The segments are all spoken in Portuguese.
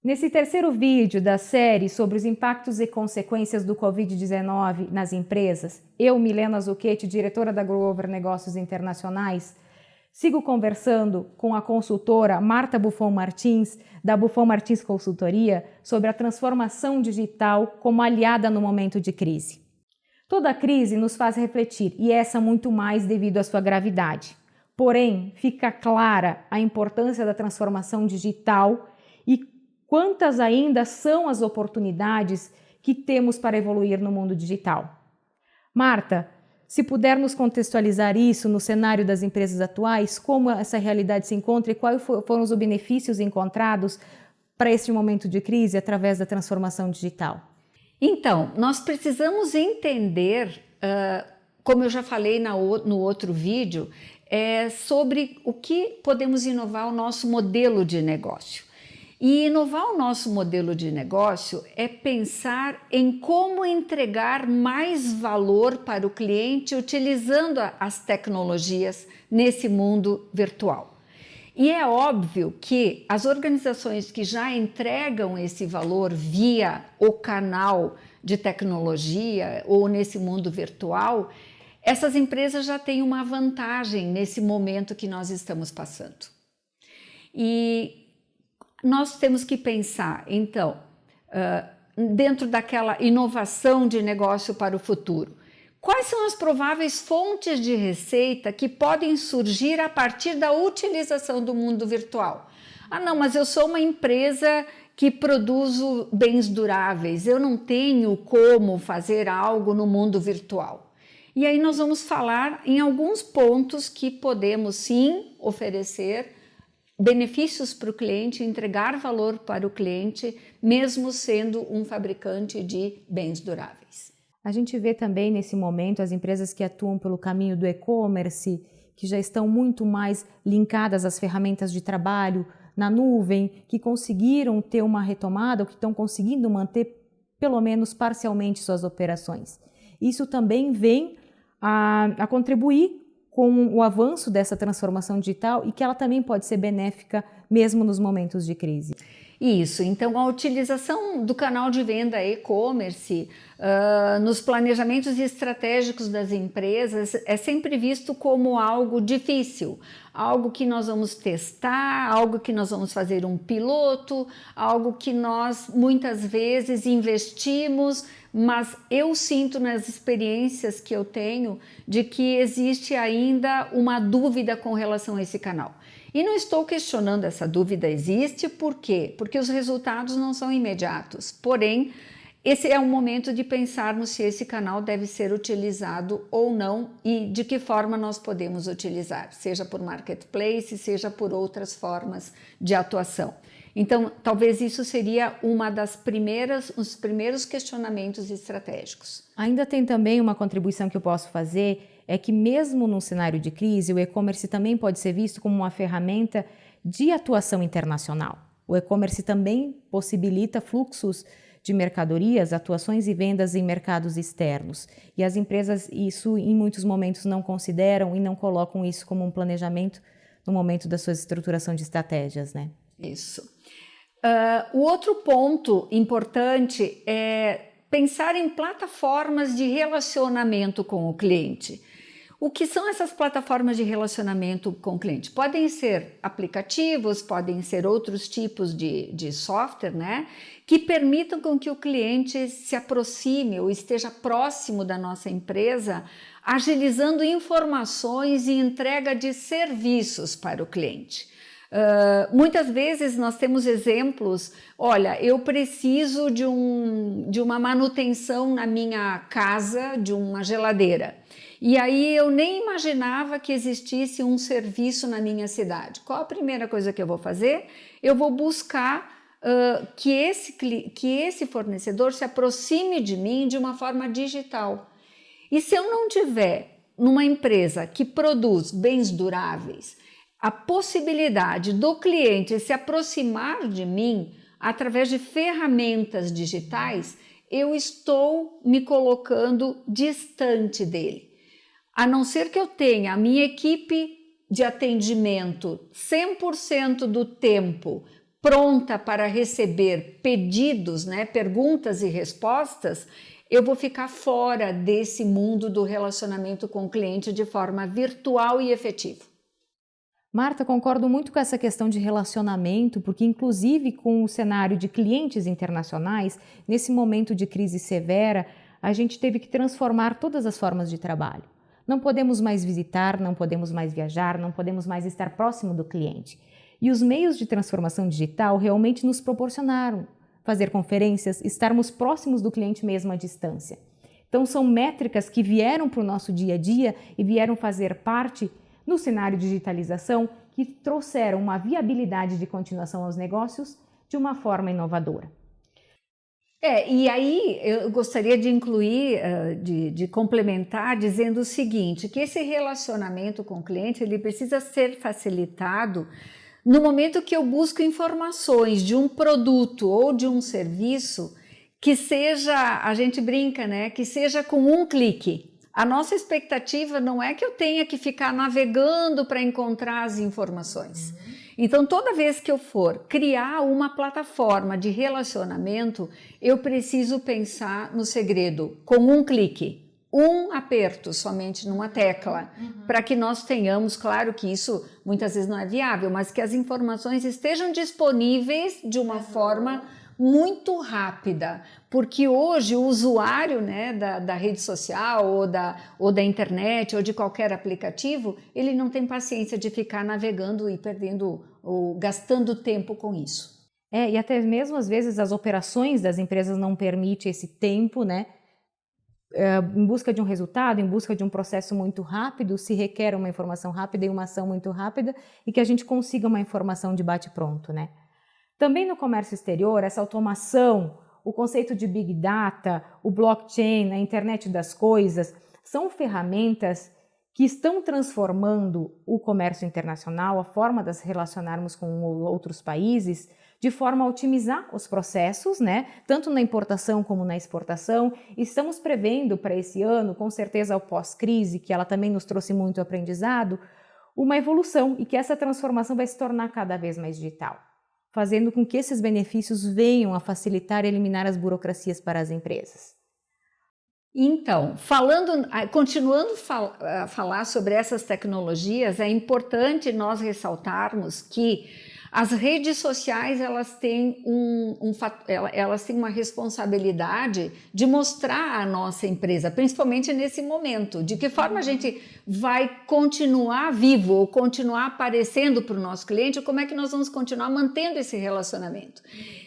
Nesse terceiro vídeo da série sobre os impactos e consequências do Covid-19 nas empresas, eu, Milena Zucchetti, diretora da Grover Negócios Internacionais, sigo conversando com a consultora Marta Buffon Martins, da Buffon Martins Consultoria, sobre a transformação digital como aliada no momento de crise. Toda crise nos faz refletir, e essa muito mais devido à sua gravidade. Porém, fica clara a importância da transformação digital e quantas ainda são as oportunidades que temos para evoluir no mundo digital. Marta, se pudermos contextualizar isso no cenário das empresas atuais, como essa realidade se encontra e quais foram os benefícios encontrados para este momento de crise através da transformação digital? Então, nós precisamos entender, como eu já falei no outro vídeo, sobre o que podemos inovar o nosso modelo de negócio. E inovar o nosso modelo de negócio é pensar em como entregar mais valor para o cliente utilizando as tecnologias nesse mundo virtual. E é óbvio que as organizações que já entregam esse valor via o canal de tecnologia ou nesse mundo virtual, essas empresas já têm uma vantagem nesse momento que nós estamos passando. E nós temos que pensar, então, dentro daquela inovação de negócio para o futuro, quais são as prováveis fontes de receita que podem surgir a partir da utilização do mundo virtual? Ah, não, mas eu sou uma empresa que produz bens duráveis, eu não tenho como fazer algo no mundo virtual. E aí nós vamos falar em alguns pontos que podemos sim oferecer benefícios para o cliente, entregar valor para o cliente, mesmo sendo um fabricante de bens duráveis. A gente vê também nesse momento as empresas que atuam pelo caminho do e-commerce, que já estão muito mais linkadas às ferramentas de trabalho na nuvem, que conseguiram ter uma retomada ou que estão conseguindo manter pelo menos parcialmente suas operações. Isso também vem a contribuir com o avanço dessa transformação digital e que ela também pode ser benéfica mesmo nos momentos de crise. Isso, então a utilização do canal de venda e-commerce nos planejamentos estratégicos das empresas é sempre visto como algo difícil, algo que nós vamos testar, algo que nós vamos fazer um piloto, algo que nós muitas vezes investimos, mas eu sinto nas experiências que eu tenho de que existe ainda uma dúvida com relação a esse canal. E não estou questionando essa dúvida, existe, por quê? Porque os resultados não são imediatos, porém, esse é o momento de pensarmos se esse canal deve ser utilizado ou não e de que forma nós podemos utilizar, seja por marketplace, seja por outras formas de atuação. Então, talvez isso seria os primeiros questionamentos estratégicos. Ainda tem também uma contribuição que eu posso fazer, é que mesmo num cenário de crise, o e-commerce também pode ser visto como uma ferramenta de atuação internacional. O e-commerce também possibilita fluxos de mercadorias, atuações e vendas em mercados externos. E as empresas isso em muitos momentos não consideram e não colocam isso como um planejamento no momento da sua estruturação de estratégias, né? Isso. O outro ponto importante é pensar em plataformas de relacionamento com o cliente. O que são essas plataformas de relacionamento com o cliente? Podem ser aplicativos, podem ser outros tipos de software, né? Que permitam com que o cliente se aproxime ou esteja próximo da nossa empresa, agilizando informações e entrega de serviços para o cliente. Muitas vezes nós temos exemplos, olha, eu preciso de uma manutenção na minha casa de uma geladeira. E aí eu nem imaginava que existisse um serviço na minha cidade. Qual a primeira coisa que eu vou fazer? Eu vou buscar que esse fornecedor se aproxime de mim de uma forma digital. E se eu não tiver numa empresa que produz bens duráveis, a possibilidade do cliente se aproximar de mim através de ferramentas digitais, eu estou me colocando distante dele. A não ser que eu tenha a minha equipe de atendimento 100% do tempo pronta para receber pedidos, né, perguntas e respostas, eu vou ficar fora desse mundo do relacionamento com o cliente de forma virtual e efetiva. Marta, concordo muito com essa questão de relacionamento, porque inclusive com o cenário de clientes internacionais, nesse momento de crise severa, a gente teve que transformar todas as formas de trabalho. Não podemos mais visitar, não podemos mais viajar, não podemos mais estar próximo do cliente. E os meios de transformação digital realmente nos proporcionaram fazer conferências, estarmos próximos do cliente mesmo à distância. Então são métricas que vieram para o nosso dia a dia e vieram fazer parte no cenário de digitalização que trouxeram uma viabilidade de continuação aos negócios de uma forma inovadora. E aí eu gostaria de incluir, de complementar, dizendo o seguinte, que esse relacionamento com o cliente ele precisa ser facilitado no momento que eu busco informações de um produto ou de um serviço que seja, a gente brinca, né, que seja com um clique. A nossa expectativa não é que eu tenha que ficar navegando para encontrar as informações. Então, toda vez que eu for criar uma plataforma de relacionamento, eu preciso pensar no segredo com um clique, um aperto somente numa tecla, para que nós tenhamos, claro que isso muitas vezes não é viável, mas que as informações estejam disponíveis de uma forma muito rápida, porque hoje o usuário, né, da rede social ou da internet ou de qualquer aplicativo, ele não tem paciência de ficar navegando e perdendo ou gastando tempo com isso. E até mesmo às vezes as operações das empresas não permitem esse tempo, né? Em busca de um resultado, em busca de um processo muito rápido, se requer uma informação rápida e uma ação muito rápida e que a gente consiga uma informação de bate-pronto, né? Também no comércio exterior, essa automação, o conceito de Big Data, o blockchain, a internet das coisas, são ferramentas que estão transformando o comércio internacional, a forma de se relacionarmos com outros países, de forma a otimizar os processos, né? Tanto na importação como na exportação. Estamos prevendo para esse ano, com certeza ao pós-crise, que ela também nos trouxe muito aprendizado, uma evolução e que essa transformação vai se tornar cada vez mais digital, fazendo com que esses benefícios venham a facilitar e eliminar as burocracias para as empresas. Então, continuando a falar sobre essas tecnologias, é importante nós ressaltarmos que as redes sociais elas têm uma responsabilidade de mostrar a nossa empresa, principalmente nesse momento, de que forma a gente vai continuar vivo ou continuar aparecendo para o nosso cliente, ou como é que nós vamos continuar mantendo esse relacionamento.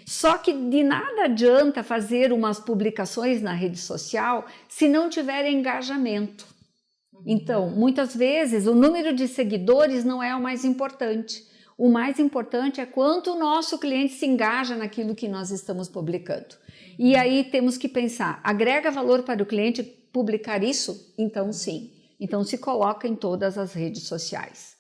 Só que de nada adianta fazer umas publicações na rede social se não tiver engajamento. Então, muitas vezes o número de seguidores não é o mais importante. O mais importante é quanto o nosso cliente se engaja naquilo que nós estamos publicando. E aí temos que pensar, agrega valor para o cliente publicar isso? Então sim. Então se coloca em todas as redes sociais.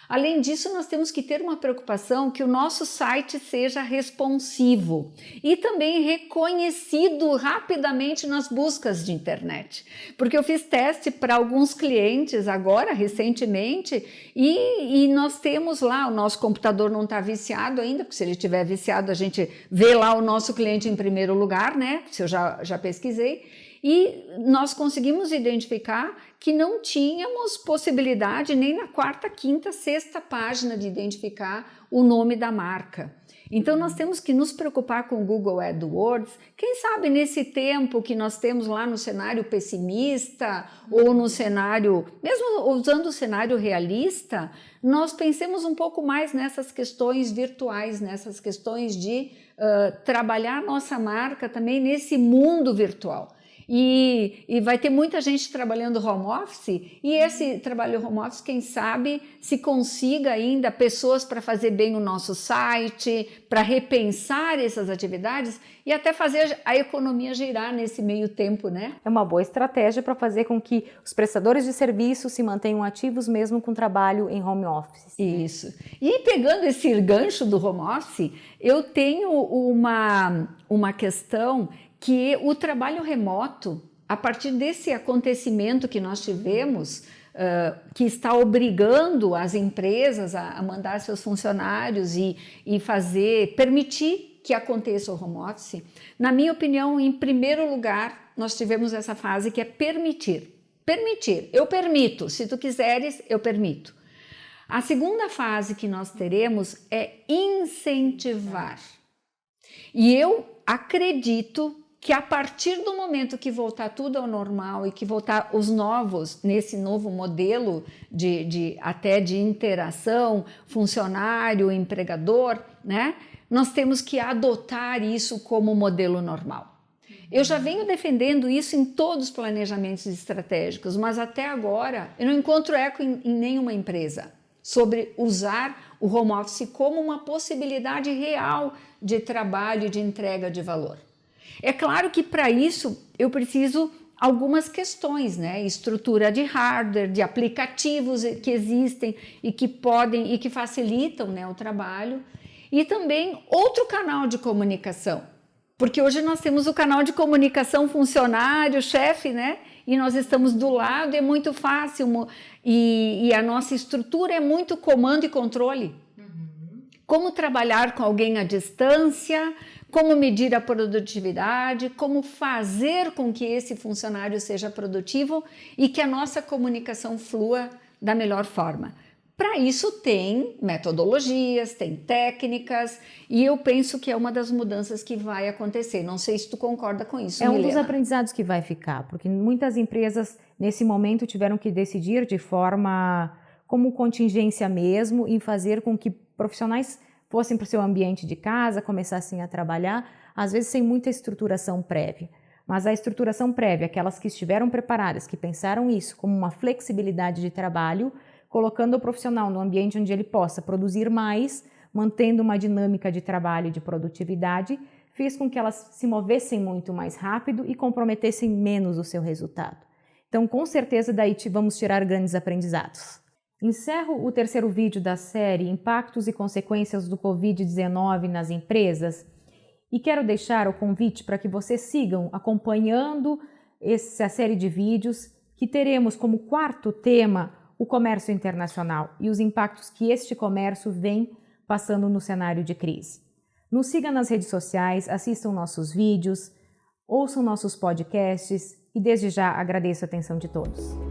Além disso, nós temos que ter uma preocupação que o nosso site seja responsivo e também reconhecido rapidamente nas buscas de internet. Porque eu fiz teste para alguns clientes agora, recentemente, e nós temos lá, o nosso computador não está viciado ainda, porque se ele estiver viciado, a gente vê lá o nosso cliente em primeiro lugar, né? Se eu já pesquisei. E nós conseguimos identificar que não tínhamos possibilidade nem na quarta, quinta, sexta página de identificar o nome da marca. Então nós temos que nos preocupar com o Google AdWords, quem sabe nesse tempo que nós temos lá no cenário pessimista ou no cenário, mesmo usando o cenário realista, nós pensemos um pouco mais nessas questões virtuais, nessas questões de trabalhar nossa marca também nesse mundo virtual. E vai ter muita gente trabalhando home office, e esse trabalho home office, quem sabe, se consiga ainda pessoas para fazer bem o nosso site, para repensar essas atividades e até fazer a economia girar nesse meio tempo, né? É uma boa estratégia para fazer com que os prestadores de serviço se mantenham ativos mesmo com trabalho em home office. Isso. E pegando esse gancho do home office, eu tenho uma questão que o trabalho remoto, a partir desse acontecimento que nós tivemos, que está obrigando as empresas a mandar seus funcionários e permitir que aconteça o home office, na minha opinião, em primeiro lugar, nós tivemos essa fase que é permitir. Permitir, eu permito, se tu quiseres, eu permito. A segunda fase que nós teremos é incentivar. E eu acredito que a partir do momento que voltar tudo ao normal e que voltar os novos, nesse novo modelo até de interação, funcionário, empregador, né? Nós temos que adotar isso como modelo normal. Eu já venho defendendo isso em todos os planejamentos estratégicos, mas até agora eu não encontro eco em nenhuma empresa sobre usar o home office como uma possibilidade real de trabalho e de entrega de valor. É claro que para isso eu preciso algumas questões, né? Estrutura de hardware, de aplicativos que existem e que podem e que facilitam, né, o trabalho, e também outro canal de comunicação. Porque hoje nós temos o canal de comunicação funcionário, chefe, né? E nós estamos do lado, é muito fácil, e a nossa estrutura é muito comando e controle. Como trabalhar com alguém à distância, como medir a produtividade, como fazer com que esse funcionário seja produtivo e que a nossa comunicação flua da melhor forma. Para isso tem metodologias, tem técnicas, e eu penso que é uma das mudanças que vai acontecer. Não sei se tu concorda com isso, Milena. É um dos aprendizados que vai ficar, porque muitas empresas nesse momento tiveram que decidir de forma como contingência mesmo em fazer com que profissionais fossem para o seu ambiente de casa, começassem a trabalhar, às vezes sem muita estruturação prévia. Mas a estruturação prévia, aquelas que estiveram preparadas, que pensaram isso como uma flexibilidade de trabalho, colocando o profissional no ambiente onde ele possa produzir mais, mantendo uma dinâmica de trabalho e de produtividade, fez com que elas se movessem muito mais rápido e comprometessem menos o seu resultado. Então, com certeza, daí vamos tirar grandes aprendizados. Encerro o terceiro vídeo da série Impactos e Consequências do Covid-19 nas Empresas e quero deixar o convite para que vocês sigam acompanhando essa série de vídeos que teremos como quarto tema o comércio internacional e os impactos que este comércio vem passando no cenário de crise. Nos siga nas redes sociais, assistam nossos vídeos, ouçam nossos podcasts e desde já agradeço a atenção de todos.